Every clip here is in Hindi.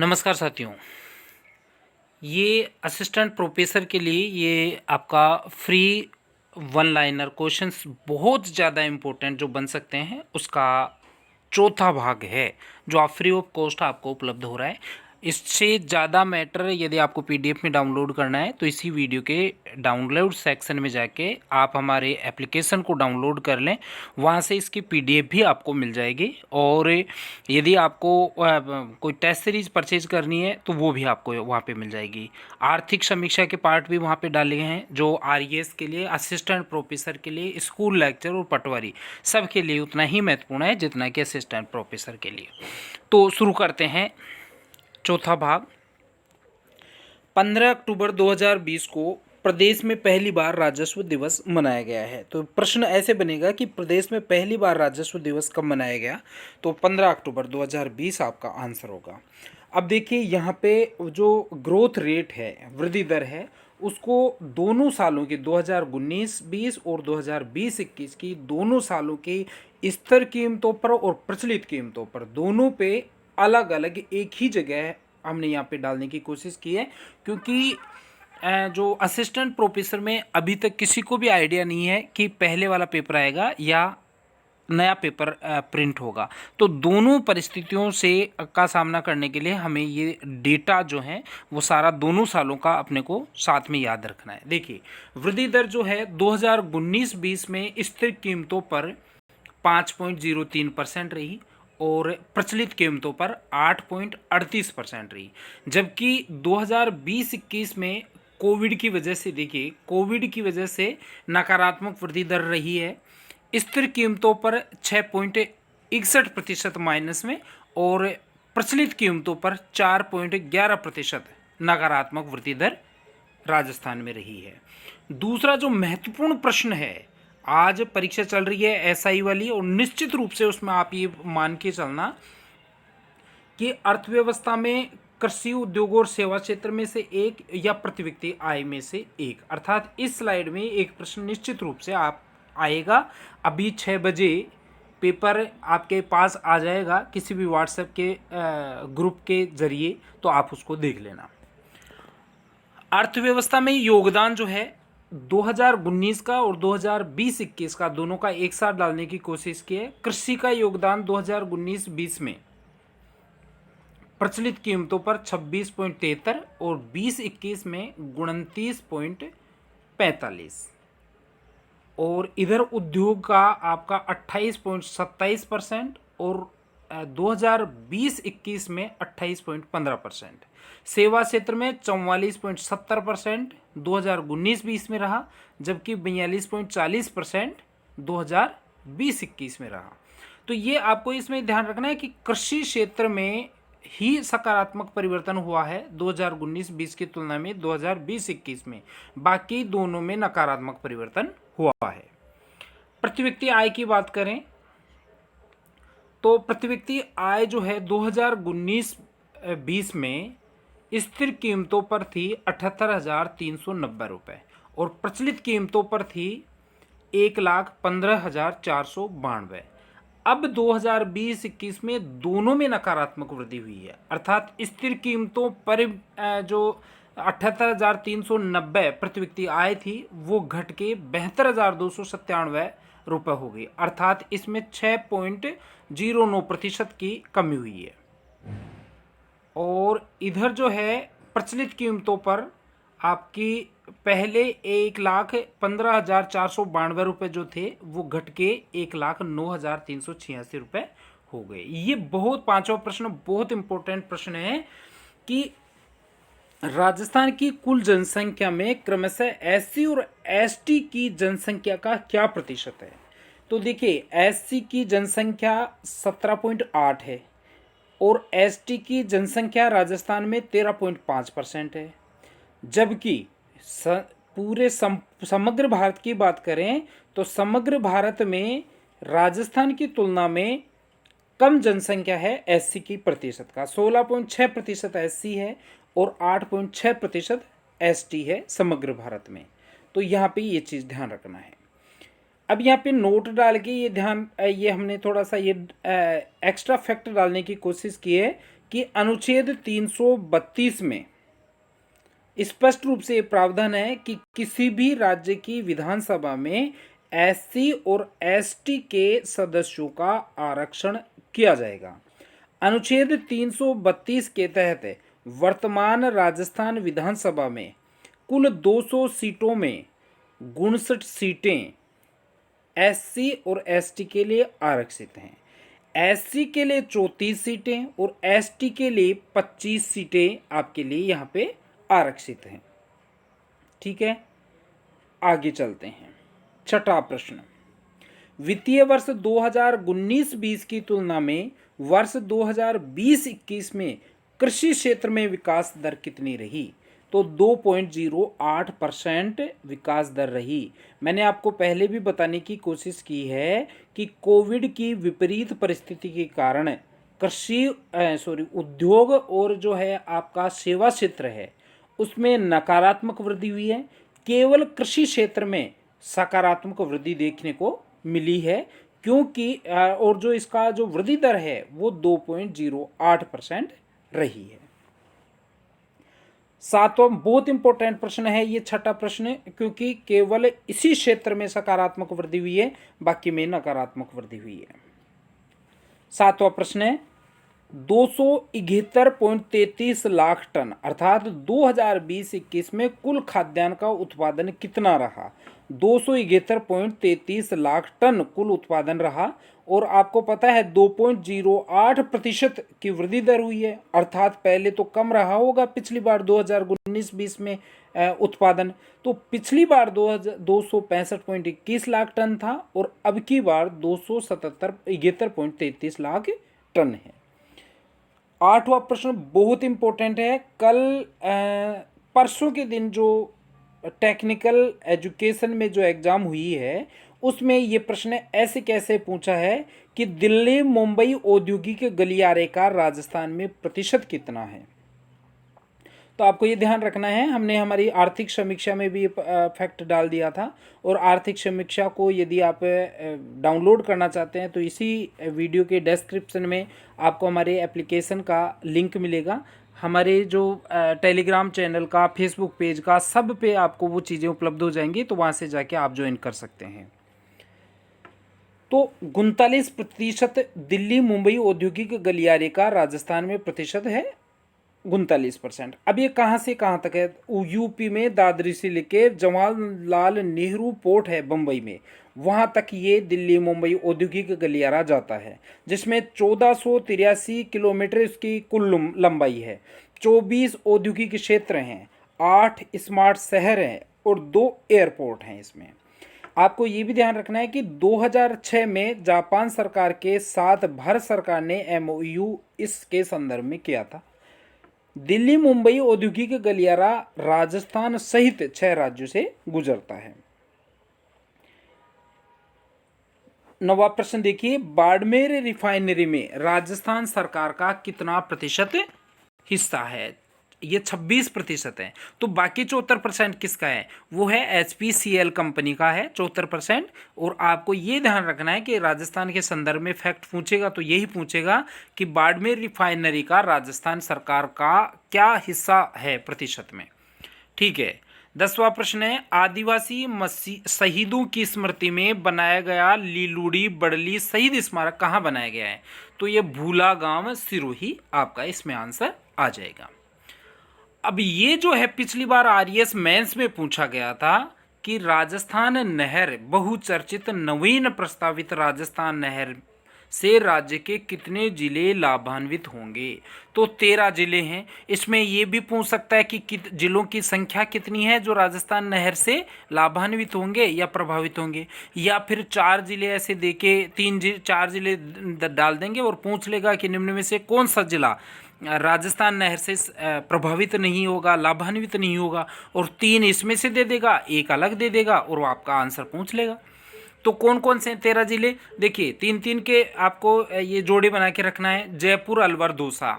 नमस्कार साथियों। ये असिस्टेंट प्रोफेसर के लिए ये आपका फ्री वन लाइनर क्वेश्चंस बहुत ज़्यादा इम्पोर्टेंट जो बन सकते हैं उसका चौथा भाग है जो आप फ्री ऑफ कॉस्ट आपको उपलब्ध हो रहा है। इससे ज़्यादा मैटर यदि आपको पीडीएफ में डाउनलोड करना है तो इसी वीडियो के डाउनलोड सेक्शन में जाके आप हमारे एप्लीकेशन को डाउनलोड कर लें, वहाँ से इसकी पीडीएफ भी आपको मिल जाएगी। और यदि आपको कोई टेस्ट सीरीज परचेज करनी है तो वो भी आपको वहाँ पे मिल जाएगी। आर्थिक समीक्षा के पार्ट भी वहाँ पे डाले गए हैं जो आरईएस के लिए, असिस्टेंट प्रोफेसर के लिए, स्कूल लेक्चर और पटवारी सब के लिए उतना ही महत्वपूर्ण है जितना कि असिस्टेंट प्रोफेसर के लिए। तो शुरू करते हैं चौथा भाग। 15 अक्टूबर 2020 को प्रदेश में पहली बार राजस्व दिवस मनाया गया है। तो प्रश्न ऐसे बनेगा कि प्रदेश में पहली बार राजस्व दिवस कब मनाया गया, तो 15 अक्टूबर 2020 आपका आंसर होगा। अब देखिए यहाँ पे जो ग्रोथ रेट है, वृद्धि दर है, उसको दोनों सालों की 2019-20 और 2020-21 की दोनों सालों की स्थिर कीमतों पर और प्रचलित कीमतों पर दोनों पे अलग अलग एक ही जगह हमने यहाँ पे डालने की कोशिश की है, क्योंकि जो असिस्टेंट प्रोफेसर में अभी तक किसी को भी आइडिया नहीं है कि पहले वाला पेपर आएगा या नया पेपर प्रिंट होगा। तो दोनों परिस्थितियों से का सामना करने के लिए हमें ये डेटा जो है वो सारा दोनों सालों का अपने को साथ में याद रखना है। देखिए वृद्धि दर जो है 2019-20 में स्थिर कीमतों पर 5.03% रही और प्रचलित कीमतों पर 8.38% रही, जबकि 2020-21 में कोविड की वजह से, देखिए कोविड की वजह से नकारात्मक वृद्धि दर रही है। स्थिर कीमतों पर 6.61% माइनस में और प्रचलित कीमतों पर 4.11% नकारात्मक वृद्धि दर राजस्थान में रही है। दूसरा जो महत्वपूर्ण प्रश्न है, आज परीक्षा चल रही है एसआई वाली, और निश्चित रूप से उसमें आप ये मान के चलना कि अर्थव्यवस्था में कृषि, उद्योग और सेवा क्षेत्र में से एक या प्रति व्यक्ति आय में से एक, अर्थात इस स्लाइड में एक प्रश्न निश्चित रूप से आप आएगा। अभी 6 बजे पेपर आपके पास आ जाएगा किसी भी व्हाट्सएप के ग्रुप के जरिए, तो आप उसको देख लेना। अर्थव्यवस्था में योगदान जो है 2019 का और 2020-21 का दोनों का एक साथ डालने की कोशिश की है। कृषि का योगदान 2019-20 में प्रचलित कीमतों पर 26.73 और 20-21 में 29.45, और इधर उद्योग का आपका 28.27% और 2020-21 में 28.15%। सेवा क्षेत्र में 44.70% 2019-20 में रहा, जबकि 42.40% 2020-21 में रहा। तो ये आपको इसमें ध्यान रखना है कि कृषि क्षेत्र में ही सकारात्मक परिवर्तन हुआ है 2019-20 की तुलना में 2020-21 में, बाकी दोनों में नकारात्मक परिवर्तन हुआ है। प्रति व्यक्ति आय की बात करें तो प्रति व्यक्ति आय जो है 2019-20 में स्थिर कीमतों पर थी 78,390 रुपये और प्रचलित कीमतों पर थी 1,15,492। अब 2020-21 में दोनों में नकारात्मक वृद्धि हुई है, अर्थात स्थिर कीमतों पर जो 78,390 प्रति व्यक्ति आय थी वो घट के 72,297 रुपये हो गई, अर्थात इसमें 6.09% की कमी हुई है। और इधर जो है प्रचलित कीमतों पर आपकी पहले 1,15,492 रुपये जो थे वो घट के 1,09,386 रुपये हो गए। ये बहुत, पांचवा प्रश्न बहुत इंपॉर्टेंट प्रश्न है कि राजस्थान की कुल जनसंख्या में क्रमशः एससी और एसटी की जनसंख्या का क्या प्रतिशत है। तो देखिए एससी की जनसंख्या 17.8 है और एसटी की जनसंख्या राजस्थान में 13.5% है, जबकि पूरे समग्र भारत की बात करें तो समग्र भारत में राजस्थान की तुलना में कम जनसंख्या है एससी की प्रतिशत का, 16.6% एससी है और 8.6% एसटी है समग्र भारत में। तो यहाँ पे ये चीज़ ध्यान रखना है। अब यहाँ पे नोट डाल के ये हमने थोड़ा सा ये एक्स्ट्रा फैक्ट डालने की कोशिश की है कि अनुच्छेद 332 में स्पष्ट रूप से ये प्रावधान है कि किसी भी राज्य की विधानसभा में एससी और एसटी के सदस्यों का आरक्षण किया जाएगा। अनुच्छेद 332 के तहत वर्तमान राजस्थान विधानसभा में कुल 200 सीटों में 59 सीटें एससी और एसटी के लिए आरक्षित हैं। एससी के लिए 34 सीटें और एसटी के लिए 25 सीटें आपके लिए यहाँ पे आरक्षित हैं। ठीक है, आगे चलते हैं। छठा प्रश्न, वित्तीय वर्ष 2019-20 की तुलना में वर्ष 2020-21 में कृषि क्षेत्र में विकास दर कितनी रही? तो 2.08% विकास दर रही। मैंने आपको पहले भी बताने की कोशिश की है कि कोविड की विपरीत परिस्थिति के कारण उद्योग और जो है आपका सेवा क्षेत्र है उसमें नकारात्मक वृद्धि हुई है। केवल कृषि क्षेत्र में सकारात्मक वृद्धि देखने को मिली है, क्योंकि और जो इसका जो वृद्धि दर है वो 2.08% रही है। सातवां बहुत इंपॉर्टेंट प्रश्न है ये, छठा प्रश्न, क्योंकि केवल इसी क्षेत्र में सकारात्मक वृद्धि हुई है, बाकी में नकारात्मक वृद्धि हुई है। सातवां प्रश्न है 271.33 लाख टन अर्थात 2020-21 में कुल खाद्यान्न का उत्पादन कितना रहा? 271.33 लाख टन कुल उत्पादन रहा। और आपको पता है 2.08% की वृद्धि दर हुई है, अर्थात पहले तो कम रहा होगा पिछली बार 2019-20 में उत्पादन। तो पिछली बार 265.21 लाख टन था और अब की बार 271.33 लाख टन है। आठवां प्रश्न बहुत इंपॉर्टेंट है। कल परसों के दिन जो टेक्निकल एजुकेशन में जो एग्जाम हुई है उसमें ये प्रश्न ऐसे कैसे पूछा है कि दिल्ली मुंबई औद्योगिक गलियारे का राजस्थान में प्रतिशत कितना है? तो आपको ये ध्यान रखना है, हमने हमारी आर्थिक समीक्षा में भी फैक्ट डाल दिया था। और आर्थिक समीक्षा को यदि आप डाउनलोड करना चाहते हैं तो इसी वीडियो के डिस्क्रिप्शन में आपको हमारे एप्लीकेशन का लिंक मिलेगा। हमारे जो टेलीग्राम चैनल का, फेसबुक पेज का, सब पे आपको वो चीज़ें उपलब्ध हो जाएंगी, तो वहाँ से जाके आप ज्वाइन कर सकते हैं। तो 39% दिल्ली मुंबई औद्योगिक गलियारे का राजस्थान में प्रतिशत है 39%। अब ये कहाँ से कहाँ तक है? यूपी में दादरी से लेके जवाहरलाल नेहरू पोर्ट है बम्बई में, वहाँ तक ये दिल्ली मुंबई औद्योगिक गलियारा जाता है, जिसमें 1483 किलोमीटर इसकी कुल लंबाई है। 24 औद्योगिक क्षेत्र हैं, 8 स्मार्ट शहर हैं और 2 एयरपोर्ट हैं। इसमें आपको ये भी ध्यान रखना है कि 2006 में जापान सरकार के साथ भारत सरकार ने MOU इसके संदर्भ में किया था। दिल्ली मुंबई औद्योगिक गलियारा राजस्थान सहित 6 राज्यों से गुजरता है। नवा प्रश्न देखिए, बाड़मेर रिफाइनरी में राजस्थान सरकार का कितना प्रतिशत हिस्सा है? ये 26% है। तो बाकी 74% किसका है? वो है HPCL कंपनी का है 74%। और आपको ये ध्यान रखना है कि राजस्थान के संदर्भ में फैक्ट पूछेगा तो यही पूछेगा कि बाड़मेर रिफाइनरी का राजस्थान सरकार का क्या हिस्सा है प्रतिशत में। ठीक है। 10वां प्रश्न है, आदिवासी शहीदों की स्मृति में बनाया गया लीलूड़ी बड़ली शहीद स्मारक कहाँ बनाया गया है? तो ये भूला गांव सिरोही आपका इसमें आंसर आ जाएगा। अब ये जो है पिछली बार RES मेंस में पूछा गया था कि राजस्थान नहर बहुचर्चित नवीन प्रस्तावित राजस्थान नहर से राज्य के कितने जिले लाभान्वित होंगे? तो 13 जिले हैं। इसमें ये भी पूछ सकता है कि जिलों की संख्या कितनी है जो राजस्थान नहर से लाभान्वित होंगे या प्रभावित होंगे, या फिर 4 जिले ऐसे देके 4 जिले डाल देंगे और पूछ लेगा कि निम्न में से कौन सा जिला राजस्थान नहर से प्रभावित नहीं होगा, लाभान्वित नहीं होगा, और 3 इसमें से दे देगा, एक अलग दे देगा और वो आपका आंसर पूछ लेगा। तो कौन कौन से 13 जिले? देखिए 3-3 के आपको ये जोड़े बना के रखना है। जयपुर अलवर दौसा,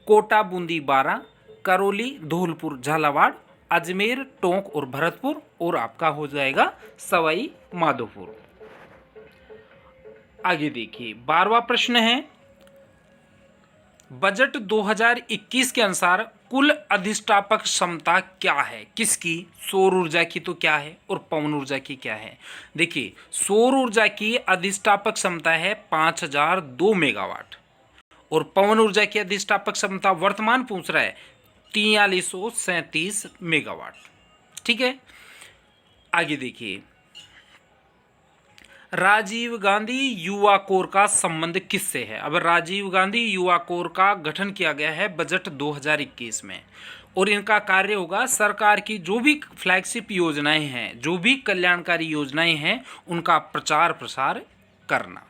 कोटा बूंदी बारां, करौली धौलपुर झालावाड़, अजमेर टोंक और भरतपुर, और आपका हो जाएगा सवाई माधोपुर। आगे देखिए 12वां प्रश्न है, बजट 2021 के अनुसार कुल अधिष्ठापक क्षमता क्या है किसकी? सौर ऊर्जा की तो क्या है और पवन ऊर्जा की क्या है? देखिए, सौर ऊर्जा की अधिष्ठापक क्षमता है 5002 मेगावाट और पवन ऊर्जा की अधिष्ठापक क्षमता वर्तमान पूछ रहा है 4337 मेगावाट। ठीक है, आगे देखिए, राजीव गांधी युवा कोर का संबंध किससे है? अब राजीव गांधी युवा कोर का गठन किया गया है बजट 2021 में और इनका कार्य होगा सरकार की जो भी फ्लैगशिप योजनाएं हैं, जो भी कल्याणकारी योजनाएं हैं, उनका प्रचार प्रसार करना।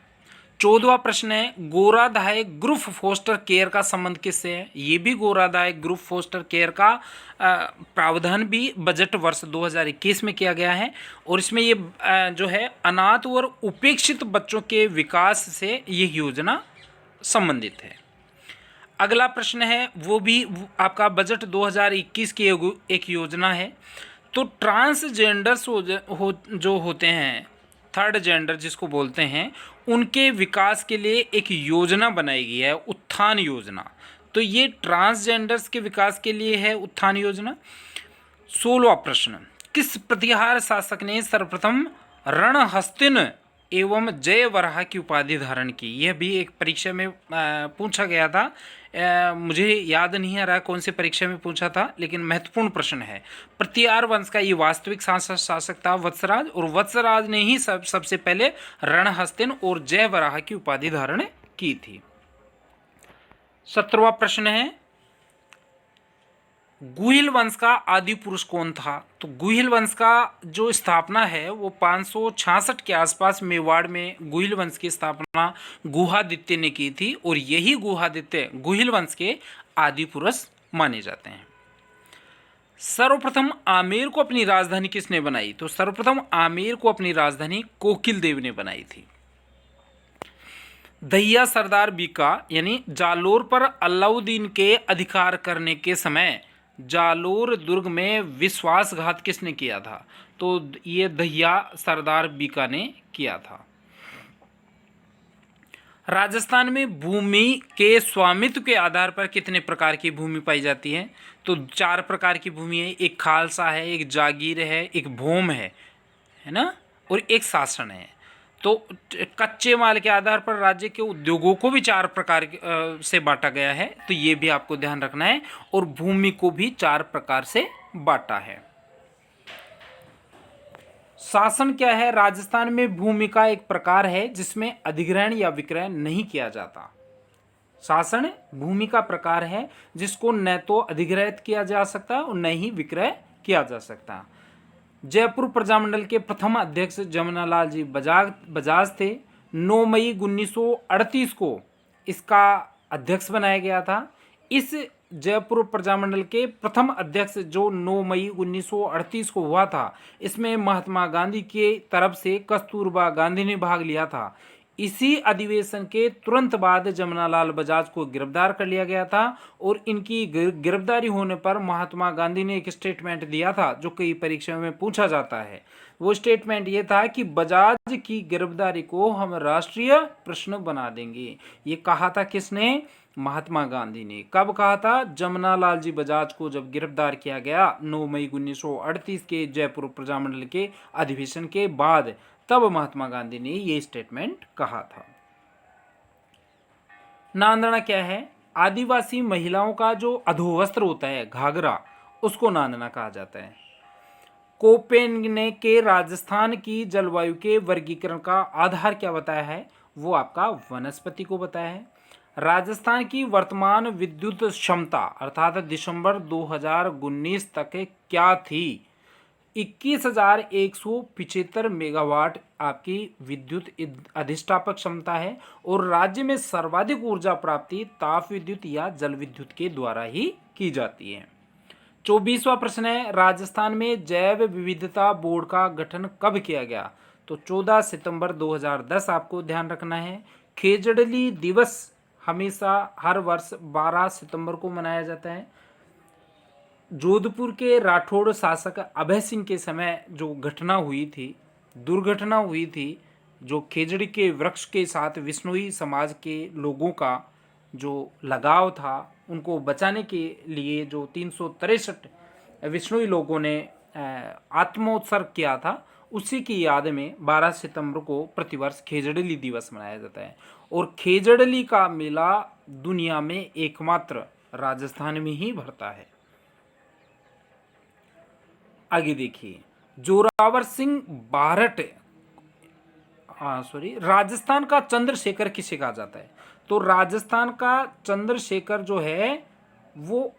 14वां प्रश्न है, गोराधाय ग्रुप फोस्टर केयर का संबंध किससे है? ये भी गोराधाय ग्रुप फोस्टर केयर का प्रावधान भी बजट वर्ष 2021 में किया गया है और इसमें ये जो है अनाथ और उपेक्षित बच्चों के विकास से ये योजना संबंधित है। अगला प्रश्न है, वो भी आपका बजट 2021 की एक योजना है। तो ट्रांसजेंडर्स जो होते हैं, थर्ड जेंडर जिसको बोलते हैं, उनके विकास के लिए एक योजना बनाई गई है, उत्थान योजना। तो ये ट्रांसजेंडर्स के विकास के लिए है उत्थान योजना। 16वां प्रश्न, किस प्रतिहार शासक ने सर्वप्रथम रणहस्तिन एवं जय वराह की उपाधि धारण की? यह भी एक परीक्षा में पूछा गया था। मुझे याद नहीं आ रहा कौन से परीक्षा में पूछा था, लेकिन महत्वपूर्ण प्रश्न है। प्रतिहार वंश का ये वास्तविक शासक था वत्सराज और वत्सराज ने ही सबसे पहले रणहस्तिन और जय वराह की उपाधि धारण की थी। 17वां प्रश्न है, गुहिल वंश का आदि पुरुष कौन था? तो गुहिल वंश का जो स्थापना है वो 566 के आसपास मेवाड़ में गुहिल वंश की स्थापना गुहादित्य ने की थी और यही गुहादित्य गुहिल वंश के आदि पुरुष माने जाते हैं। सर्वप्रथम आमेर को अपनी राजधानी किसने बनाई? तो सर्वप्रथम आमेर को अपनी राजधानी कोकिल देव ने बनाई थी। दहिया सरदार बीका यानी जालोर पर अलाउद्दीन के अधिकार करने के समय जालोर दुर्ग में विश्वासघात किसने किया था? तो ये दहिया सरदार बीका ने किया था। राजस्थान में भूमि के स्वामित्व के आधार पर कितने प्रकार की भूमि पाई जाती है? तो 4 प्रकार की भूमि है। एक खालसा है, एक जागीर है, एक भूम है ना, और एक शासन है। तो कच्चे माल के आधार पर राज्य के उद्योगों को भी 4 प्रकार से बांटा गया है, तो ये भी आपको ध्यान रखना है। और भूमि को भी 4 प्रकार से बांटा है। शासन क्या है? राजस्थान में भूमि का एक प्रकार है जिसमें अधिग्रहण या विक्रय नहीं किया जाता। शासन भूमि का प्रकार है जिसको न तो अधिग्रहित किया जा सकता और न ही विक्रय किया जा सकता। जयपुर प्रजामंडल के प्रथम अध्यक्ष जमनालाल जी बजाज थे। 9 मई 1938 को इसका अध्यक्ष बनाया गया था। इस जयपुर प्रजामंडल के प्रथम अध्यक्ष जो 9 मई 1938 को हुआ था, इसमें महात्मा गांधी के तरफ से कस्तूरबा गांधी ने भाग लिया था। इसी अधिवेशन के तुरंत बाद जमनालाल बजाज को गिरफ्तार कर लिया गया था और इनकी गिरफ्तारी होने पर महात्मा गांधी ने एक स्टेटमेंट दिया था जो कई परीक्षाओं में पूछा जाता है। वो स्टेटमेंट ये था कि बजाज की गिरफ्तारी को हम राष्ट्रीय प्रश्न बना देंगे। ये कहा था किसने? महात्मा गांधी ने। कब कहा था? जमनालाल जी बजाज को जब गिरफ्तार किया गया 9 मई 1938 के जयपुर प्रजामंडल के अधिवेशन के बाद, तब महात्मा गांधी ने ये स्टेटमेंट कहा था। नांदना क्या है? आदिवासी महिलाओं का जो अधोवस्त्र होता है, घाघरा, उसको नांदना कहा जाता है। कोपेन ने के राजस्थान की जलवायु के वर्गीकरण का आधार क्या बताया है? वो आपका वनस्पति को बताया है। राजस्थान की वर्तमान विद्युत क्षमता अर्थात दिसंबर 2019 तक क्या थी? 21,175 मेगावाट आपकी विद्युत अधिष्ठापक क्षमता है और राज्य में सर्वाधिक ऊर्जा प्राप्ति ताप विद्युत या जल विद्युत के द्वारा ही की जाती है। 24वां प्रश्न है, राजस्थान में जैव विविधता बोर्ड का गठन कब किया गया? तो 14 सितंबर 2010 आपको ध्यान रखना है। खेजड़ली दिवस हमेशा हर वर्ष 12 सितंबर को मनाया जाता है। जोधपुर के राठौड़ शासक अभय सिंह के समय जो घटना हुई थी, दुर्घटना हुई थी, जो खेजड़ी के वृक्ष के साथ विश्नोई समाज के लोगों का जो लगाव था उनको बचाने के लिए जो 363 विष्णुई लोगों ने आत्मोत्सर्ग किया था, उसी की याद में 12 सितंबर को प्रतिवर्ष खेजड़ली दिवस मनाया जाता है। और खेजड़ली का मेला दुनिया में एकमात्र राजस्थान में ही भरता है। आगे देखिए, जोरावर सिंह बारहट, राजस्थान का चंद्रशेखर किसे कहा जाता है? तो राजस्थान का चंद्रशेखर जो है वो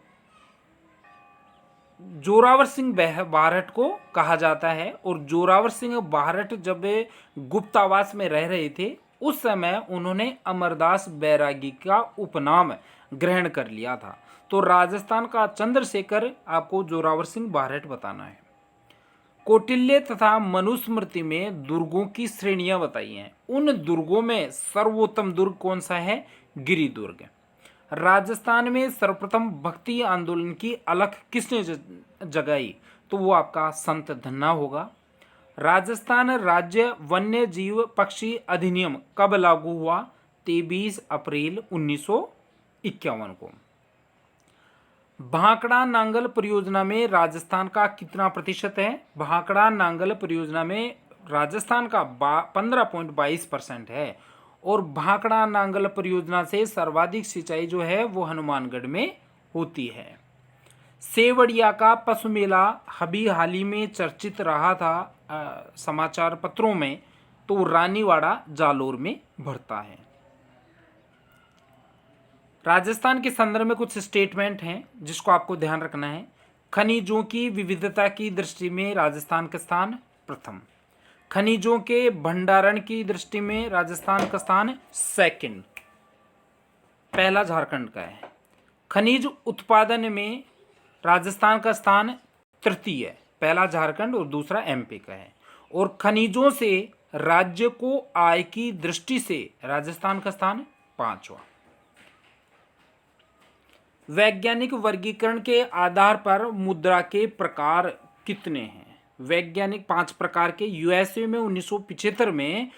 जोरावर सिंह बारहट को कहा जाता है। और जोरावर सिंह बारहट जब गुप्तावास में रह रहे थे उस समय उन्होंने अमरदास बैरागी का उपनाम ग्रहण कर लिया था। तो राजस्थान का चंद्रशेखर आपको जोरावर सिंह बारहट बताना है। कौटिल्य तथा मनुस्मृति में दुर्गों की श्रेणियां बताई हैं। उन दुर्गों में सर्वोत्तम दुर्ग कौन सा है? गिरि दुर्ग। राजस्थान में सर्वप्रथम भक्ति आंदोलन की अलख किसने जगाई? तो वो आपका संत धन्ना होगा। राजस्थान राज्य वन्य जीव पक्षी अधिनियम कब लागू हुआ? 23 अप्रैल 1951 को। भाखड़ा नांगल परियोजना में राजस्थान का कितना प्रतिशत है? भाखड़ा नांगल परियोजना में राजस्थान का 15.22% है। और भाखड़ा नांगल परियोजना से सर्वाधिक सिंचाई जो है वो हनुमानगढ़ में होती है। सेवड़िया का पशु मेला अभी हाल ही में चर्चित रहा था समाचार पत्रों में, तो रानीवाड़ा जालोर में भरता है। राजस्थान के संदर्भ में कुछ स्टेटमेंट हैं जिसको आपको ध्यान रखना है। खनिजों की विविधता की दृष्टि में राजस्थान का स्थान प्रथम। खनिजों के भंडारण की दृष्टि में राजस्थान का स्थान सेकंड, पहला झारखंड का है। खनिज उत्पादन में राजस्थान का स्थान तृतीय, पहला झारखंड और दूसरा एमपी का है। और खनिजों से राज्य को आय की दृष्टि से राजस्थान का स्थान पांचवा। वैज्ञानिक वर्गीकरण के आधार पर मुद्रा के प्रकार कितने हैं? वैज्ञानिक 5 प्रकार के। यूएसए में 1975 में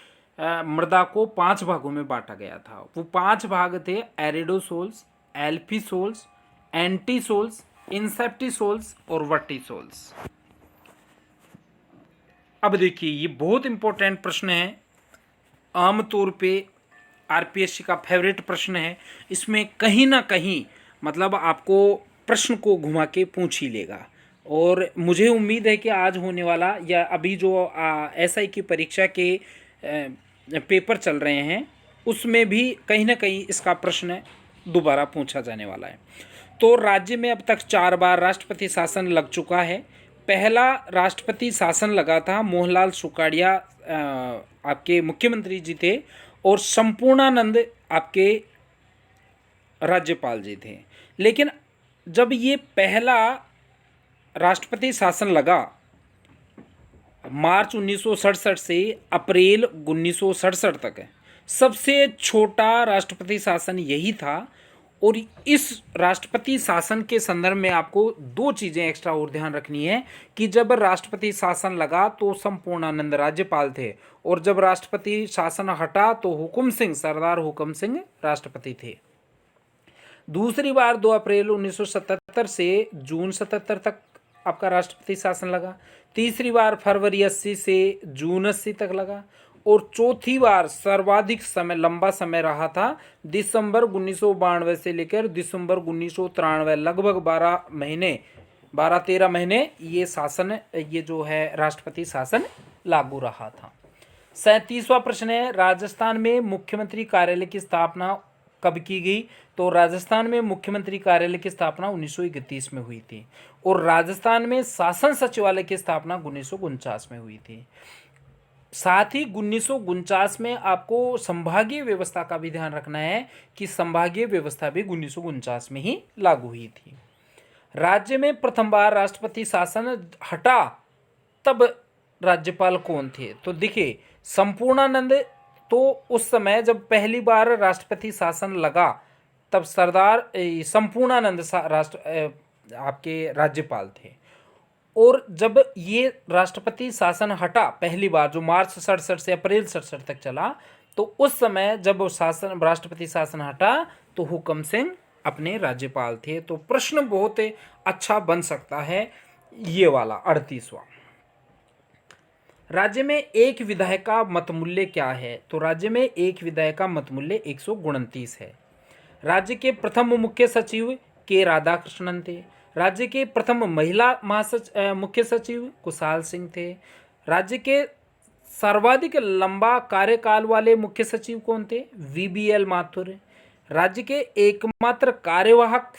मृदा को 5 भागों में बांटा गया था। वो 5 भाग थे: एरिडोसोल्स, एल्फीसोल्स, एंटीसोल्स, इंसेप्टिसोल्स और वर्टिसोल्स। अब देखिए, ये बहुत इंपॉर्टेंट प्रश्न है, आमतौर पे आरपीएससी का फेवरेट प्रश्न है। इसमें कहीं ना कहीं मतलब आपको प्रश्न को घुमा के पूछ ही लेगा। और मुझे उम्मीद है कि आज होने वाला या अभी जो एसआई की परीक्षा के पेपर चल रहे हैं उसमें भी कहीं ना कहीं इसका प्रश्न दोबारा पूछा जाने वाला है। तो राज्य में अब तक 4 बार राष्ट्रपति शासन लग चुका है। पहला राष्ट्रपति शासन लगा था, मोहनलाल सुखाड़िया आपके मुख्यमंत्री जी थे और संपूर्णानंद आपके राज्यपाल जी थे। लेकिन जब ये पहला राष्ट्रपति शासन लगा मार्च 1967 से अप्रैल 1967 तक, सबसे छोटा राष्ट्रपति शासन यही था। और इस राष्ट्रपति शासन के संदर्भ में आपको 2 चीज़ें एक्स्ट्रा और ध्यान रखनी है कि जब राष्ट्रपति शासन लगा तो संपूर्णानंद राज्यपाल थे और जब राष्ट्रपति शासन हटा तो हुकुम सिंह, सरदार हुकुम सिंह राष्ट्रपति थे। दूसरी बार 2 अप्रैल 1977 से जून 77 तक आपका राष्ट्रपति शासन लगा। तीसरी बार फरवरी 80 से जून 80 तक लगा। और चौथी बार सर्वाधिक समय लंबा समय रहा था दिसंबर 1992 से लेकर दिसंबर 1993, लगभग 12-13 महीने ये शासन, ये जो है राष्ट्रपति शासन लागू रहा था। 37वां प्रश्न है, राजस्थान में मुख्यमंत्री कार्यालय की स्थापना कब की गई? तो राजस्थान में मुख्यमंत्री कार्यालय की स्थापना 1931 में हुई थी। और राजस्थान में शासन सचिवालय की स्थापना 1949 में हुई थी। साथ ही 1949 में आपको संभागीय व्यवस्था का भी ध्यान रखना है कि संभागीय व्यवस्था भी 1949 में ही लागू हुई थी। राज्य में प्रथम बार राष्ट्रपति शासन हटा तब राज्यपाल कौन थे? तो देखिए, संपूर्णानंद, तो उस समय जब पहली बार राष्ट्रपति शासन लगा तब सरदार संपूर्णानंद आपके राज्यपाल थे। और जब ये राष्ट्रपति शासन हटा पहली बार, जो मार्च 67 से अप्रैल 67 तक चला, तो उस समय जब शासन राष्ट्रपति शासन हटा तो हुकम सिंह अपने राज्यपाल थे। तो प्रश्न बहुत अच्छा बन सकता है ये वाला 38वां। राज्य में एक विधायक का मतमूल्य क्या है? तो राज्य में एक विधायक का मतमूल्य 129 है। राज्य के प्रथम मुख्य सचिव के राधाकृष्णन थे। राज्य के प्रथम महिला मुख्य सचिव कुशाल सिंह थे। राज्य के सर्वाधिक लंबा कार्यकाल वाले मुख्य सचिव कौन थे? VBL माथुर। राज्य के एकमात्र कार्यवाहक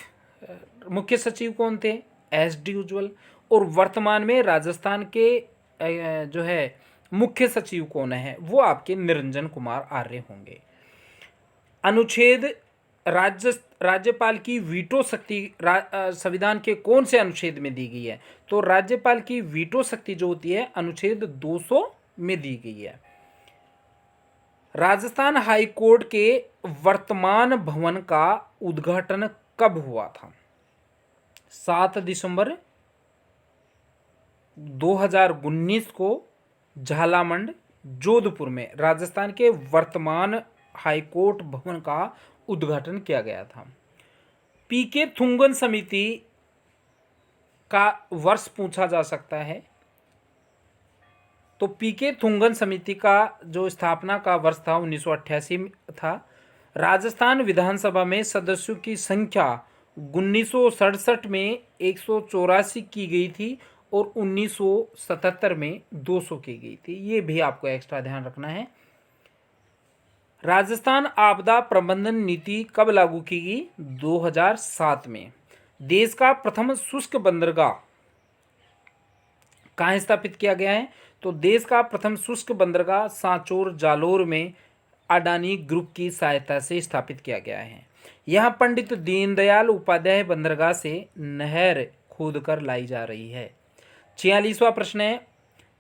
मुख्य सचिव कौन थे? SD उज्ज्वल। और वर्तमान में राजस्थान के जो है मुख्य सचिव कौन है? वो आपके निरंजन कुमार आर्य होंगे। अनुच्छेद राज्यपाल की वीटो शक्ति संविधान के कौन से अनुच्छेद में दी गई है? तो राज्यपाल की वीटो शक्ति जो होती है अनुच्छेद 200 में दी गई है। राजस्थान हाई कोर्ट के वर्तमान भवन का उद्घाटन कब हुआ था? 7 दिसंबर 2019 को झालामंड जोधपुर में राजस्थान के वर्तमान हाईकोर्ट भवन का उद्घाटन किया गया था। पीके थुंगन समिति का वर्ष पूछा जा सकता है। तो पीके थुंगन समिति का जो स्थापना का वर्ष था 1988 में था। राजस्थान विधानसभा में सदस्यों की संख्या 1967 में 184 की गई थी और 1977 में 200 की गई थी। ये भी आपको एक्स्ट्रा ध्यान रखना है। राजस्थान आपदा प्रबंधन नीति कब लागू की गई? 2007 में। देश का प्रथम शुष्क बंदरगाह कहाँ स्थापित किया गया है? तो देश का प्रथम शुष्क बंदरगाह सांचौर जालोर में अडानी ग्रुप की सहायता से स्थापित किया गया है। यहाँ पंडित दीनदयाल उपाध्याय बंदरगाह से नहर खोदकर लाई जा रही है। 46वां प्रश्न है,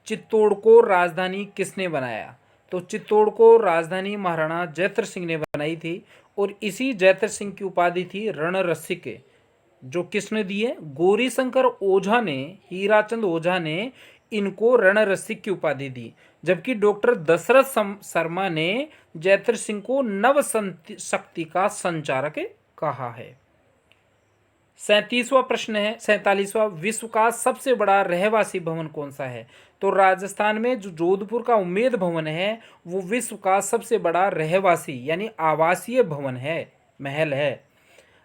चित्तौड़ को राजधानी किसने बनाया? तो चित्तौड़ को राजधानी महाराणा जयद्रथ सिंह ने बनाई थी और इसी जयद्रथ सिंह की उपाधि थी रणरसिक, जो किसने दी है? गौरी शंकर ओझा ने, हीराचंद ओझा ने इनको रणरसिक की उपाधि दी, जबकि डॉक्टर दशरथ शर्मा ने जयद्रथ सिंह को नव शक्ति का संचारक कहा है। 37वां प्रश्न है, 47वां, विश्व का सबसे बड़ा रहवासी भवन कौन सा है? तो राजस्थान में जो जोधपुर का उम्मेद भवन है वो विश्व का सबसे बड़ा रहवासी यानी आवासीय भवन है, महल है।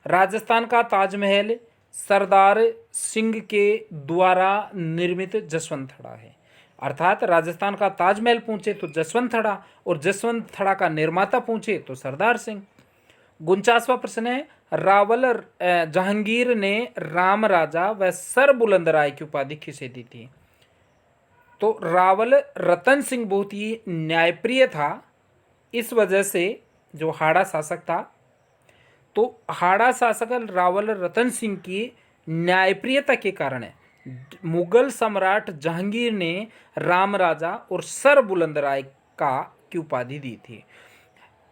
राजस्थान का ताजमहल सरदार सिंह के द्वारा निर्मित जसवंत थड़ा है। अर्थात राजस्थान का ताजमहल पूछे तो जसवंत थड़ा और जसवंत थड़ा का निर्माता पूछे तो सरदार सिंह। 49वां प्रश्न है, रावल जहांगीर ने राम राजा व सर बुलंद राय की उपाधि किसे दी थी? तो रावल रतन सिंह बहुत ही न्यायप्रिय था, इस वजह से जो हाड़ा शासक था, तो हाड़ा शासक रावल रतन सिंह की न्यायप्रियता के कारण मुगल सम्राट जहांगीर ने राम राजा और सर बुलंद राय की उपाधि दी थी।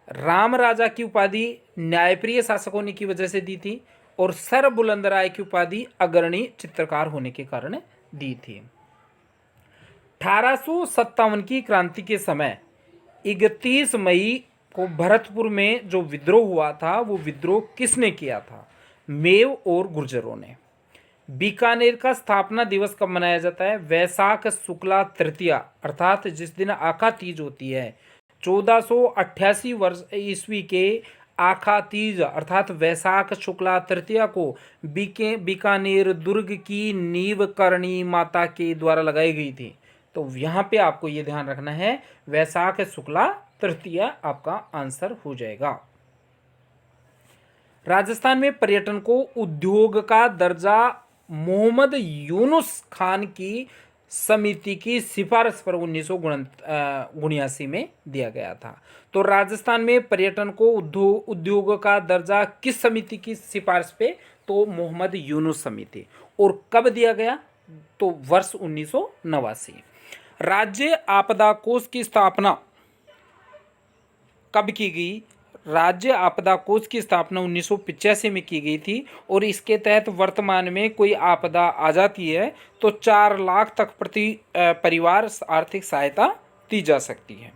राम राजा की उपाधि न्यायप्रिय शासक होने की वजह से दी थी और सर बुलंद राय की उपाधि अग्रणी चित्रकार होने के कारण दी थी। 1857 की क्रांति के समय 31 मई को भरतपुर में जो विद्रोह हुआ था वो विद्रोह किसने किया था? मेव और गुर्जरों ने। बीकानेर का स्थापना दिवस कब मनाया जाता है? वैशाख शुक्ला तृतीया, अर्थात जिस दिन आखा तीज होती है। 1488 वर्ष ईस्वी के आखा तीज अर्थात वैशाख शुक्ला तृतीया को बीकानेर दुर्ग की नींव करणी माता के द्वारा लगाई गई थी। तो यहाँ पे आपको ये ध्यान रखना है, वैशाख शुक्ला तृतीया आपका आंसर हो जाएगा। राजस्थान में पर्यटन को उद्योग का दर्जा मोहम्मद यूनुस खान की समिति की सिफारिश पर 1979 में दिया गया था। तो राजस्थान में पर्यटन को उद्योग का दर्जा किस समिति की सिफारिश पे? तो मोहम्मद यूनुस समिति। और कब दिया गया? तो वर्ष 1989। राज्य आपदा कोष की स्थापना कब की गई? राज्य आपदा कोष की स्थापना 1985 में की गई थी और इसके तहत वर्तमान में कोई आपदा आ जाती है तो 4 लाख तक प्रति परिवार आर्थिक सहायता दी जा सकती है।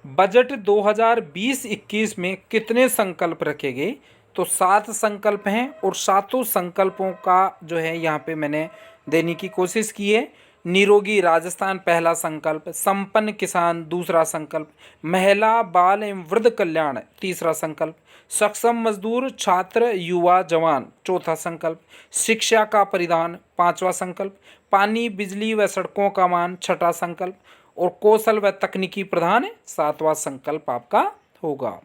बजट 2020-21 में कितने संकल्प रखे गए? तो 7 संकल्प हैं और सातों संकल्पों का जो है यहाँ पे मैंने देने की कोशिश की है। निरोगी राजस्थान पहला संकल्प, संपन्न किसान दूसरा संकल्प, महिला बाल एवं वृद्ध कल्याण तीसरा संकल्प, सक्षम मजदूर छात्र युवा जवान चौथा संकल्प, शिक्षा का परिधान पांचवा संकल्प, पानी बिजली व सड़कों का मान छठा संकल्प और कौशल व तकनीकी प्रधान सातवां संकल्प आपका होगा।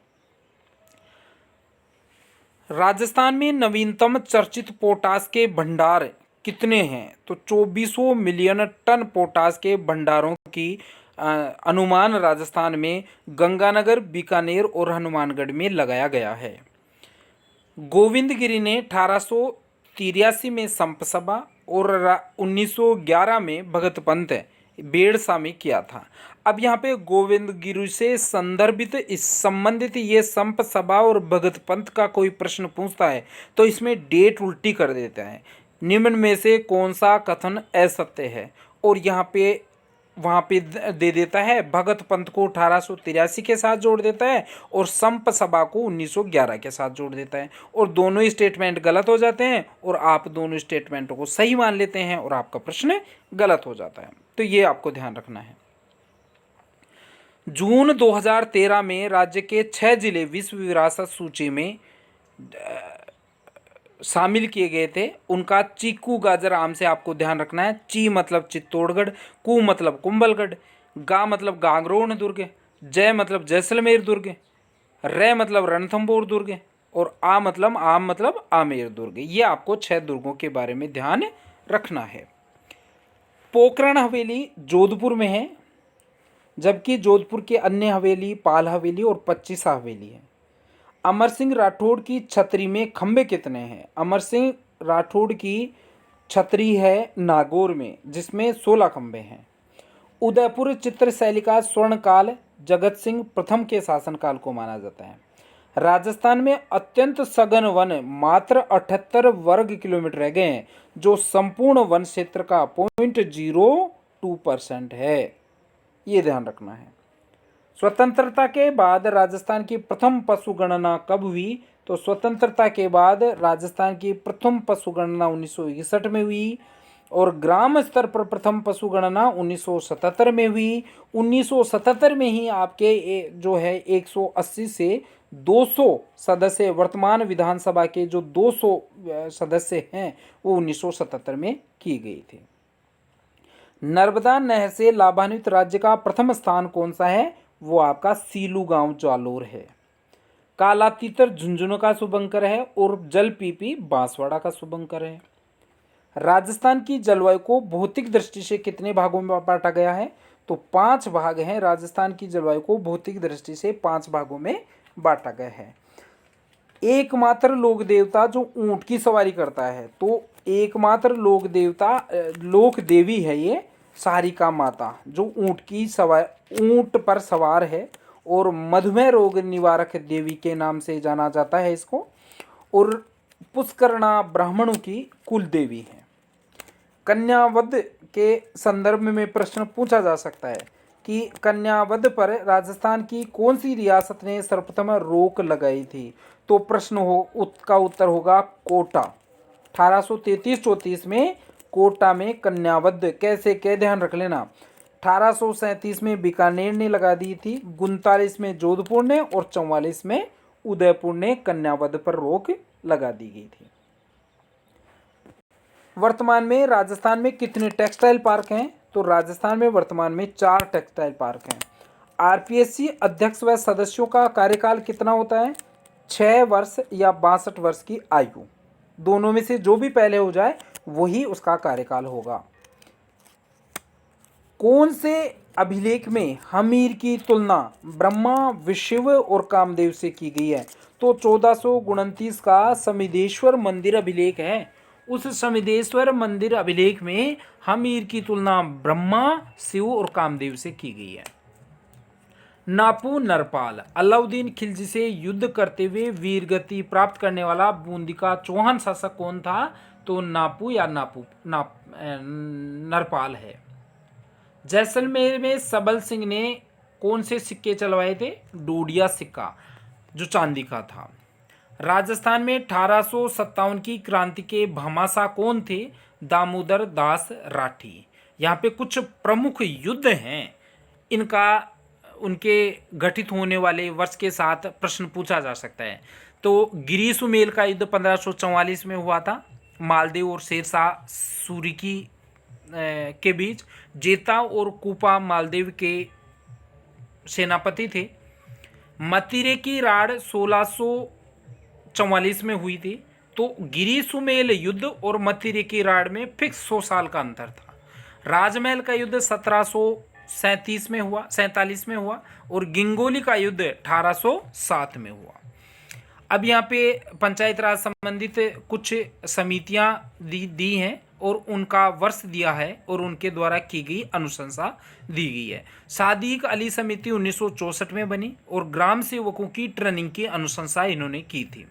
राजस्थान में नवीनतम चर्चित पोटास के भंडार कितने हैं? तो 2400 मिलियन टन पोटास के भंडारों की अनुमान राजस्थान में गंगानगर, बीकानेर और हनुमानगढ़ में लगाया गया है। गोविंद गिरी ने 1883 में संप सभा और 1911 में भगत पंत बेड़सा में किया था। अब यहाँ पे गोविंद गिरी से संदर्भित इस संबंधित ये संप सभा और भगत पंत का कोई प्रश्न पूछता है तो इसमें डेट उल्टी कर देता है। निम्न में से कौन सा कथन असत्य है? और यहाँ पे वहाँ पे दे देता है भगत पंत को 1883 के साथ जोड़ देता है और संप सभा को 1911 के साथ जोड़ देता है और दोनों ही स्टेटमेंट गलत हो जाते हैं और आप दोनों स्टेटमेंटों को सही मान लेते हैं और आपका प्रश्न गलत हो जाता है। तो ये आपको ध्यान रखना है। जून 2013 में राज्य के 6 जिले विश्व विरासत सूची में शामिल किए गए थे। उनका चीकू गाजर आम से आपको ध्यान रखना है। ची मतलब चित्तौड़गढ़, कू मतलब कुंभलगढ़, गा मतलब गांगरोन दुर्ग, जय मतलब जैसलमेर दुर्ग, रे मतलब रणथंभौर दुर्ग और आ मतलब आमेर दुर्ग। ये आपको 6 दुर्गों के बारे में ध्यान रखना है। पोखरण हवेली जोधपुर में है, जबकि जोधपुर की अन्य हवेली पाल हवेली और 25 हवेली है। अमर सिंह राठौड़ की छतरी में खंबे कितने हैं? अमर सिंह राठौड़ की छतरी है नागौर में, जिसमें 16 खंबे हैं। उदयपुर चित्रशैली का स्वर्णकाल जगत सिंह प्रथम के शासनकाल को माना जाता है। राजस्थान में अत्यंत सघन वन मात्र 78 वर्ग किलोमीटर रह गए हैं, जो संपूर्ण वन क्षेत्र का 0.02% है। ये ध्यान रखना है। स्वतंत्रता के बाद राजस्थान की प्रथम पशु गणना कब हुई? तो स्वतंत्रता के बाद राजस्थान की प्रथम पशु गणना 1961 में हुई और ग्राम स्तर पर प्रथम पशु गणना 1977 में हुई। 1977 में ही आपके जो है 180 से 200 सदस्य, वर्तमान विधानसभा के जो 200 सदस्य हैं वो 1977 में की गई थी। नर्मदा नहर से लाभान्वित राज्य का प्रथम स्थान कौन सा है? वो आपका सीलू गांव जालोर है। काला तीतर झुंझुनू का शुभंकर है और जल पीपी बांसवाड़ा का शुभंकर है। राजस्थान की जलवायु को भौतिक दृष्टि से कितने भागों में बांटा गया है? तो 5 भाग हैं। राजस्थान की जलवायु को भौतिक दृष्टि से 5 भागों में बांटा गया है। एकमात्र लोक देवता जो ऊंट की सवारी करता है, तो एकमात्र लोक देवता लोक देवी है ये सारिका माता, जो ऊंट पर सवार है और मधुमेह रोग निवारक देवी के नाम से जाना जाता है इसको, और पुष्करणा ब्राह्मणों की कुल देवी है। कन्यावध के संदर्भ में प्रश्न पूछा जा सकता है कि कन्यावध पर राजस्थान की कौन सी रियासत ने सर्वप्रथम रोक लगाई थी? तो प्रश्न उसका उत्तर होगा कोटा। 1833-34 में कोटा में कन्यावध कैसे ध्यान रख लेना। 1837 में बीकानेर ने लगा दी थी, 39 में जोधपुर ने और 44 में उदयपुर ने कन्यावध पर रोक लगा दी गई थी। वर्तमान में राजस्थान में कितने टेक्सटाइल पार्क हैं? तो राजस्थान में वर्तमान में 4 टेक्सटाइल पार्क हैं। आरपीएससी अध्यक्ष व सदस्यों का कार्यकाल कितना होता है? 6 वर्ष या 62 वर्ष की आयु, दोनों में से जो भी पहले हो जाए वही उसका कार्यकाल होगा। कौन से अभिलेख में हमीर की तुलना ब्रह्मा, विष्णु और कामदेव से की गई है? तो 1429 का समिदेश्वर मंदिर अभिलेख है। उस समिदेश्वर मंदिर अभिलेख में हमीर की तुलना ब्रह्मा, शिव और कामदेव से की गई है। नापू नरपाल अलाउद्दीन खिलजी से युद्ध करते हुए वीरगति प्राप्त करने वाला बूंदी का चौहान शासक कौन था? तो नापू या नरपाल है। जैसलमेर में सबल सिंह ने कौन से सिक्के चलवाए थे? डोडिया सिक्का जो चांदी का था। राजस्थान में 1857 की क्रांति के भामाशाह कौन थे? दामोदर दास राठी। यहाँ पे कुछ प्रमुख युद्ध हैं, इनका उनके घटित होने वाले वर्ष के साथ प्रश्न पूछा जा सकता है। तो गिरी सुमेल का युद्ध 1544 में हुआ था, मालदेव और शेरशाह सूरी की के बीच। जेता और कूपा मालदेव के सेनापति थे। मतिरे की राड़ 1644 में हुई थी। तो गिरी सुमेल युद्ध और मतिरे की राड़ में फिक्स 100 साल का अंतर था। राजमहल का युद्ध 1737 में हुआ, 47 में हुआ, और गिंगोली का युद्ध 1807 में हुआ। अब यहाँ पे पंचायत राज संबंधित कुछ समितियां दी हैं और उनका वर्ष दिया है और उनके द्वारा की गई अनुशंसा दी गई है। सादिक अली समिति 1964 में बनी और ग्राम सेवकों की ट्रेनिंग की अनुशंसा इन्होंने की थी।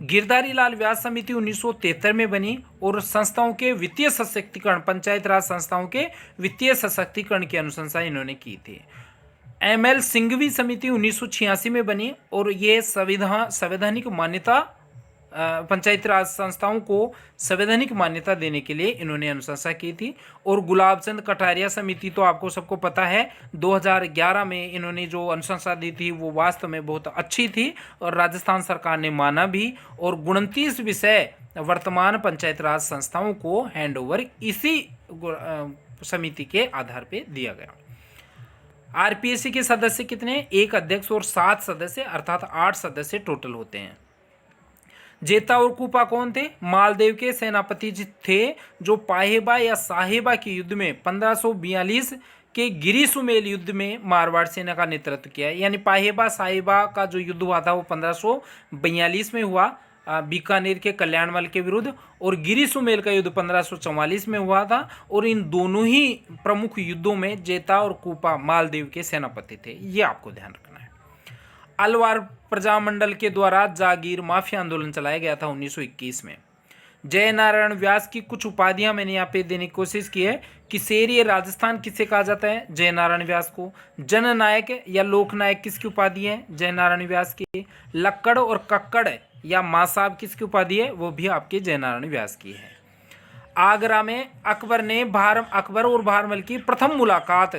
गिरधारी लाल व्यास समिति 1973 में बनी और संस्थाओं के वित्तीय सशक्तिकरण, पंचायत राज संस्थाओं के वित्तीय सशक्तिकरण की अनुशंसा इन्होंने की थी। एमएल सिंघवी समिति 1986 में बनी और ये संवैधानिक मान्यता, पंचायत राज संस्थाओं को संवैधानिक मान्यता देने के लिए इन्होंने अनुशंसा की थी। और गुलाब चंद कटारिया समिति तो आपको सबको पता है, 2011 में इन्होंने जो अनुशंसा दी थी वो वास्तव में बहुत अच्छी थी और राजस्थान सरकार ने माना भी, और 29 विषय वर्तमान पंचायत राज संस्थाओं को हैंडओवर इसी समिति के आधार पर दिया गया। आरपीएससी के सदस्य कितने? 1 अध्यक्ष और 7 सदस्य, अर्थात 8 सदस्य टोटल होते हैं। जेता और कूपा कौन थे? मालदेव के सेनापति थे जो पाहेबा या साहेबा के युद्ध में 1542 के गिरी सुमेल युद्ध में मारवाड़ सेना का नेतृत्व किया। यानी पाहेबा साहेबा का जो युद्ध हुआ था वो 1542 में हुआ बीकानेर के कल्याणमल के विरुद्ध, और गिरी सुमेल का युद्ध 1544 में हुआ था। और इन दोनों ही प्रमुख युद्धों में जेता और कूपा मालदेव के सेनापति थे, ये आपको ध्यान रखना है। अलवार प्रजामंडल के द्वारा जागीर माफिया आंदोलन चलाया गया था 1921 में। जय नारायण व्यास की कुछ उपाधियां मैंने यहाँ पे देने की कोशिश की है कि शेर राजस्थान किसे कहा जाता है? जय नारायण व्यास को। जननायक या लोकनायक किसकी उपाधि है? जय नारायण व्यास की। लक्कड़ और कक्कड़ या माँ साहब किसकी उपाधि है? वो भी आपके जय नारायण व्यास की है। आगरा में अकबर और भारमल की प्रथम मुलाकात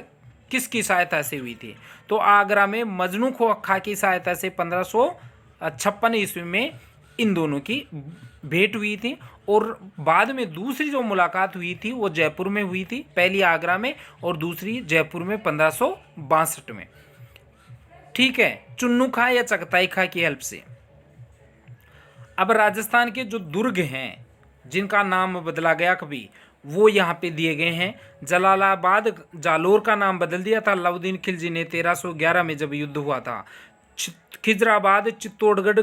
किसकी सहायता से हुई थी? तो आगरा में मजनू खा की सहायता से 1556 ईस्वी में इन दोनों की भेंट हुई थी। और बाद में दूसरी जो मुलाकात हुई थी वो जयपुर में हुई थी, पहली आगरा में और दूसरी जयपुर में 1562 में। ठीक है, चुन्नू खां या चगताई खां की हेल्प से। अब राजस्थान के जो दुर्ग हैं जिनका नाम बदला गया कभी, वो यहाँ पे दिए गए हैं। जलालाबाद जालोर का नाम बदल दिया था अलाउद्दीन खिलजी ने 1311 में जब युद्ध हुआ था। खिजराबाद चित्तौड़गढ़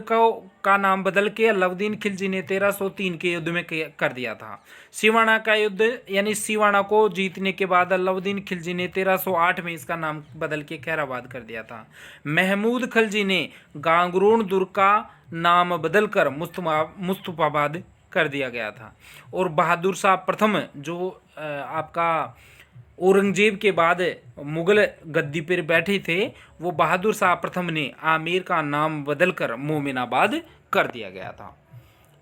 का नाम बदल के अलाउद्दीन खिलजी ने 1303 के युद्ध में कर दिया था। सिवाना का युद्ध यानी सिवाना को जीतने के बाद अलाउद्दीन खिलजी ने 1308 में इसका नाम बदल के खैराबाद कर दिया था। महमूद खिलजी ने गांगरोन दुर्ग का नाम बदलकर मुस्तफाबाद कर दिया गया था। और बहादुर शाह प्रथम जो आपका औरंगजेब के बाद मुगल गद्दी पर बैठे थे, वो बहादुर शाह प्रथम ने आमेर का नाम बदलकर मोमिनाबाद कर दिया गया था।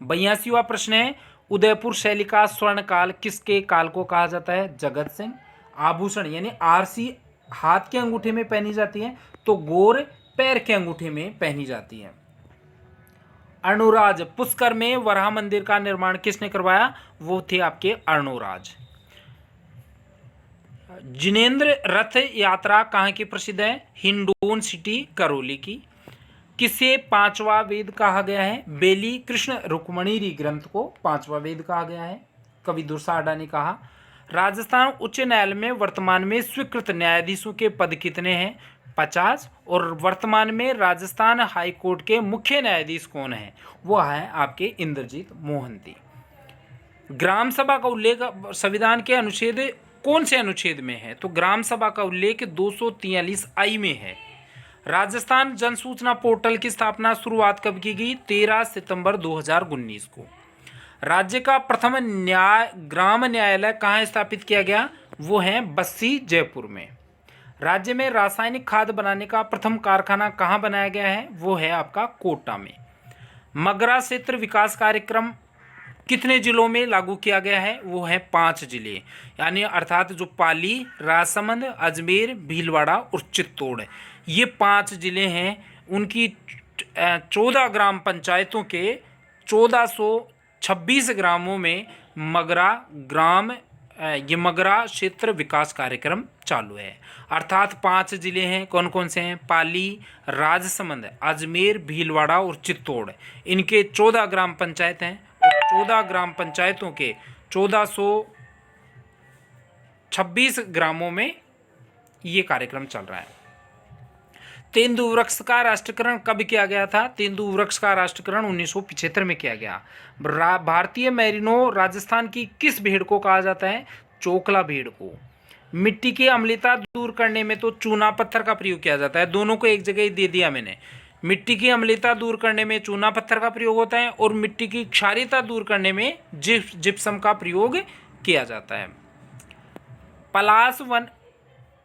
82वां प्रश्न है, उदयपुर शैली का स्वर्ण काल किसके काल को कहा जाता है? जगत सिंह। आभूषण यानी आरसी हाथ के अंगूठे में पहनी जाती है, तो गोर पैर के अंगूठे में पहनी जाती है। अर्णोराज पुष्कर में वराह मंदिर का निर्माण किसने करवाया? वो थे आपके अर्णोराज। जिनेंद्र रथ यात्रा कहाँ की प्रसिद्ध है? हिंडोन सिटी करौली की। किसे पांचवा वेद कहा गया है? बेली कृष्ण रुक्मणी ग्रंथ को पांचवा वेद कहा गया है, कवि दुर्साहडा ने कहा। राजस्थान उच्च न्यायालय में वर्तमान में स्वीकृत न्यायाधीशों के पद कितने हैं? 50। और वर्तमान में राजस्थान हाई कोर्ट के मुख्य न्यायाधीश कौन है? वो है आपके इंद्रजीत मोहंती। ग्राम सभा का उल्लेख संविधान के अनुच्छेद कौन से अनुच्छेद में है? तो ग्राम सभा का उल्लेख 243I में है। राजस्थान जन सूचना पोर्टल की स्थापना शुरुआत कब की गई? 13 सितंबर 2019 को। राज्य का प्रथम ग्राम न्यायालय कहाँ स्थापित किया गया? वो है बस्सी जयपुर में। राज्य में रासायनिक खाद बनाने का प्रथम कारखाना कहाँ बनाया गया है? वो है आपका कोटा में। मगरा क्षेत्र विकास कार्यक्रम कितने जिलों में लागू किया गया है? वो है 5 जिले, यानी अर्थात जो पाली, राजसमंद, अजमेर, भीलवाड़ा और चित्तौड़, ये 5 जिले हैं। उनकी 14 ग्राम पंचायतों के 1426 ग्रामों में मगरा क्षेत्र विकास कार्यक्रम चालू है। अर्थात 5 जिले हैं, कौन कौन से हैं? पाली, राजसमंद, अजमेर, भीलवाड़ा और चित्तौड़। इनके 14 ग्राम पंचायत हैं और 14 ग्राम पंचायतों के 1426 ग्रामों में ये कार्यक्रम चल रहा है। तेंदुवृक्ष का राष्ट्रीयकरण कब किया गया था? तेंदुवृक्ष का राष्ट्रीयकरण 1975 में किया गया। भारतीय मेरिनो राजस्थान की किस भेड़ को कहा जाता है? चोकला भेड़ को। मिट्टी की अम्लता दूर करने में तो चूना पत्थर का प्रयोग किया जाता है, दोनों को एक जगह ही दे दिया मैंने। मिट्टी की अम्लता दूर करने में चूना पत्थर का प्रयोग होता है और मिट्टी की क्षारीयता दूर करने में जिप्सम का प्रयोग किया जाता है।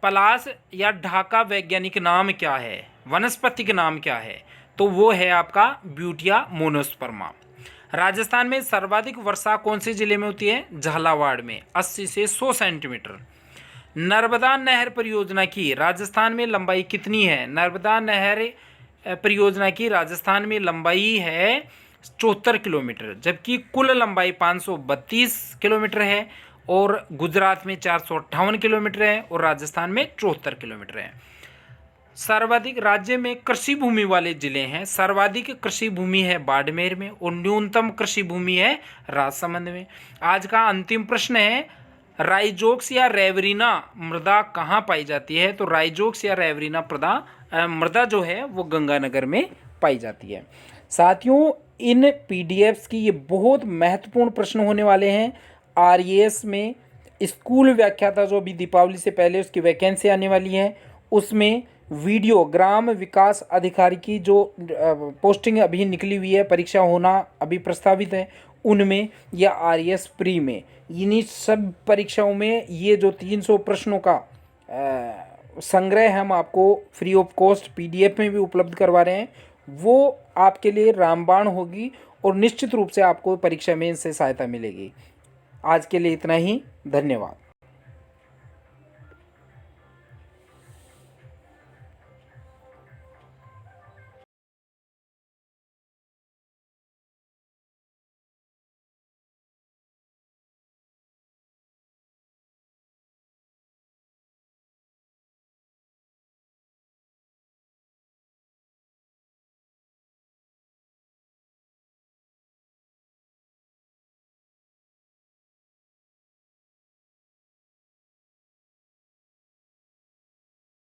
पलाश या ढाका वैज्ञानिक नाम क्या है? वनस्पति का नाम क्या है? तो वो है आपका ब्यूटिया मोनोस्पर्मा। राजस्थान में सर्वाधिक वर्षा कौन से जिले में होती है? झालावाड़ में 80 से 100 सेंटीमीटर। नर्मदा नहर परियोजना की राजस्थान में लंबाई कितनी है? नर्मदा नहर परियोजना की राजस्थान में लंबाई है 74 किलोमीटर, जबकि कुल लंबाई 532 किलोमीटर है और गुजरात में 458 किलोमीटर है और राजस्थान में 74 किलोमीटर है। सर्वाधिक राज्य में कृषि भूमि वाले जिले हैं। सर्वाधिक कृषि भूमि है बाड़मेर में और न्यूनतम कृषि भूमि है राजसमंद में। आज का अंतिम प्रश्न है, राइजोक्स या रेवरीना मृदा कहाँ पाई जाती है? तो राइजोक्स या रेवरीना मृदा जो है वो गंगानगर में पाई जाती है। साथियों, इन पीडीएफ्स की ये बहुत महत्वपूर्ण प्रश्न होने वाले हैं। आरएएस में स्कूल व्याख्याता जो अभी दीपावली से पहले उसकी वैकेंसी आने वाली है, उसमें वीडियो ग्राम विकास अधिकारी की जो पोस्टिंग अभी निकली हुई है, परीक्षा होना अभी प्रस्तावित है, उनमें या आरएएस प्री में, इन्हीं सब परीक्षाओं में ये जो 300 प्रश्नों का संग्रह हम आपको फ्री ऑफ कॉस्ट पीडीएफ में भी उपलब्ध करवा रहे हैं, वो आपके लिए रामबाण होगी और निश्चित रूप से आपको परीक्षा में इनसे सहायता मिलेगी। आज के लिए इतना ही, धन्यवाद।